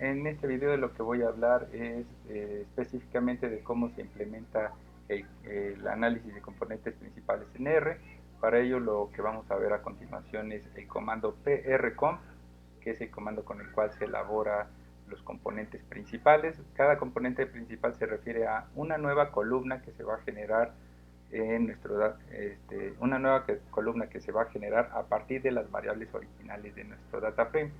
en este video de lo que voy a hablar es específicamente de cómo se implementa el análisis de componentes principales en R. Para ello lo que vamos a ver a continuación es el comando prcomp, que es el comando con el cual se elabora los componentes principales. Cada componente principal se refiere a una nueva columna que se va a generar en una nueva columna que se va a generar a partir de las variables originales de nuestro data frame.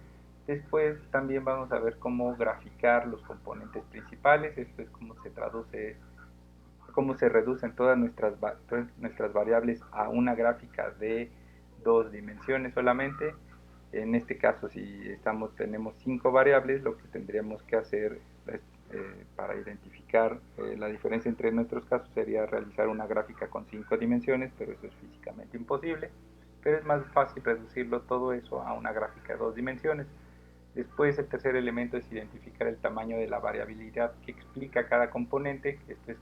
Después también vamos a ver cómo graficar los componentes principales. Esto es cómo se reducen nuestras variables a una gráfica de dos dimensiones solamente. En este caso, si tenemos 5 variables, lo que tendríamos que hacer para identificar la diferencia entre nuestros casos sería realizar una gráfica con 5 dimensiones, pero eso es físicamente imposible. Pero es más fácil reducirlo todo eso a una gráfica de 2 dimensiones. Después, el tercer elemento es identificar el tamaño de la variabilidad que explica cada componente. Esto es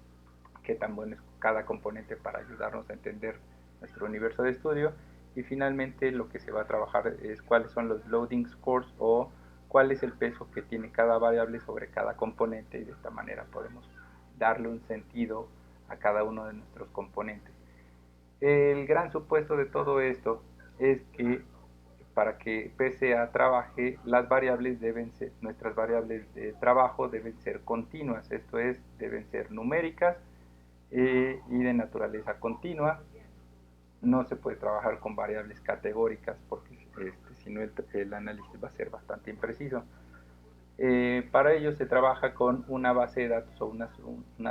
qué tan bueno es cada componente para ayudarnos a entender nuestro universo de estudio. Y finalmente lo que se va a trabajar es cuáles son los loading scores o cuál es el peso que tiene cada variable sobre cada componente, y de esta manera podemos darle un sentido a cada uno de nuestros componentes. El gran supuesto de todo esto es que para que PCA trabaje, nuestras variables de trabajo deben ser continuas, esto es, deben ser numéricas y de naturaleza continua. No se puede trabajar con variables categóricas porque si no el análisis va a ser bastante impreciso. Para ello se trabaja con una base de datos o una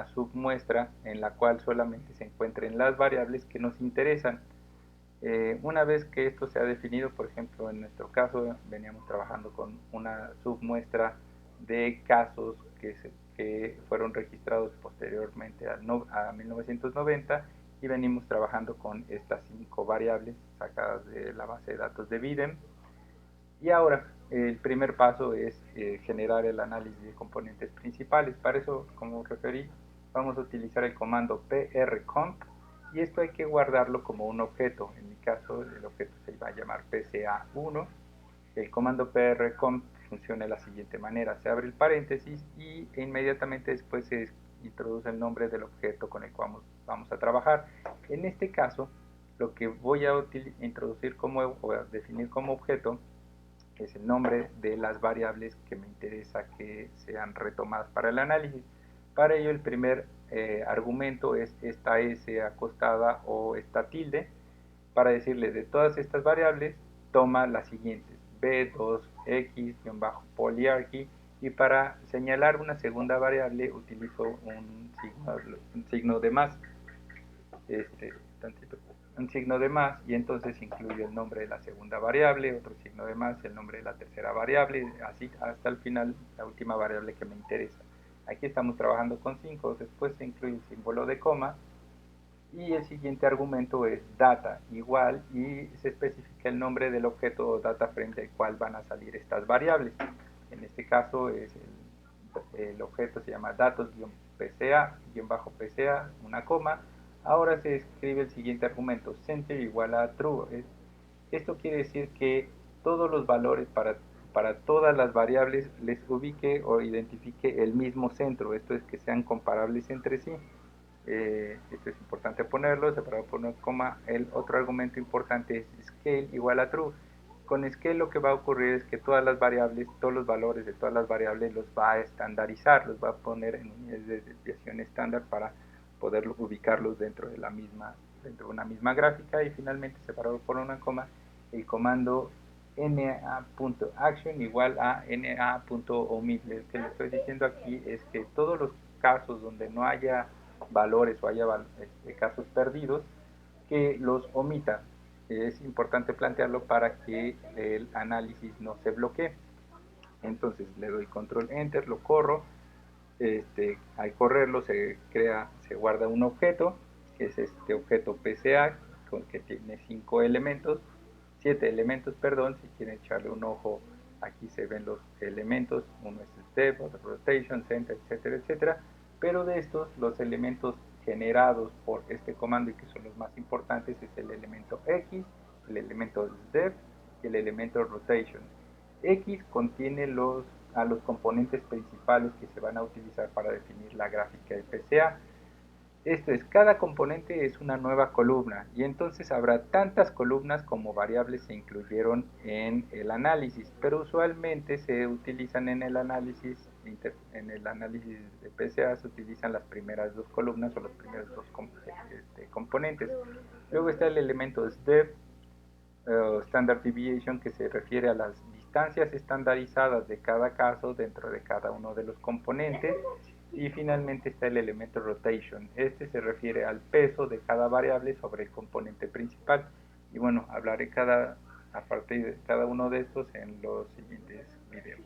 submuestra en la cual solamente se encuentren las variables que nos interesan. Una vez que esto se ha definido, por ejemplo, en nuestro caso veníamos trabajando con una submuestra de casos que fueron registrados posteriormente a 1990, y venimos trabajando con estas 5 variables sacadas de la base de datos de Bidem. Y ahora el primer paso es generar el análisis de componentes principales. Para eso, como referí, vamos a utilizar el comando prcomp, y esto hay que guardarlo como un objeto. En mi caso el objeto se va a llamar pca1. El comando prcomp funciona de la siguiente manera: se abre el paréntesis y inmediatamente después se introduce el nombre del objeto con el cual vamos a trabajar. En este caso, lo que voy a introducir o a definir como objeto es el nombre de las variables que me interesa que sean retomadas para el análisis. Para ello, el primer argumento es esta S acostada o esta tilde, para decirle de todas estas variables toma las siguientes: b2x-polyarchy, y para señalar una segunda variable utilizo un signo de más, este, tantito, un signo de más, y entonces incluyo el nombre de la segunda variable, otro signo de más, el nombre de la tercera variable, así hasta el final, la última variable que me interesa. Aquí estamos trabajando con 5, después se incluye el símbolo de coma, y el siguiente argumento es data igual, y se especifica el nombre del objeto o data frame del cual van a salir estas variables. En este caso el objeto se llama datos-pca, una coma. Ahora se escribe el siguiente argumento: center igual a true. Esto quiere decir que todos los valores para todas las variables les ubique o identifique el mismo centro, esto es, que sean comparables entre sí. Esto es importante ponerlo, separado por una coma. El otro argumento importante es scale igual a true. Con scale lo que va a ocurrir es que todas las variables, todos los valores de todas las variables los va a estandarizar, los va a poner en unidades de desviación estándar para poder ubicarlos dentro de una misma gráfica. Y finalmente, separado por una coma, el comando na.action igual a na.omit. Lo que le estoy diciendo aquí es que todos los casos donde no haya valores o haya casos perdidos, que los omita. Es importante plantearlo para que el análisis no se bloquee. Entonces le doy control enter, lo corro. Al correrlo se guarda un objeto, que es este objeto PCA, que tiene 5 elementos, 7 elementos, perdón. Si quieren echarle un ojo, aquí se ven los elementos: uno es step, otro rotation, center, etcétera, etcétera. Pero de estos, los elementos generados por este comando, y que son los más importantes, es el elemento X, el elemento step y el elemento rotation. X contiene a los componentes principales que se van a utilizar para definir la gráfica FCA. Esto es, cada componente es una nueva columna y entonces habrá tantas columnas como variables se incluyeron en el análisis, pero usualmente se utilizan en el análisis de PCA se utilizan las primeras dos columnas o los primeros dos componentes. Luego está el elemento SDEV, Standard Deviation, que se refiere a las distancias estandarizadas de cada caso dentro de cada uno de los componentes. Y finalmente está el elemento rotation. Este se refiere al peso de cada variable sobre el componente principal. Y bueno, hablaré a partir de cada uno de estos en los siguientes videos.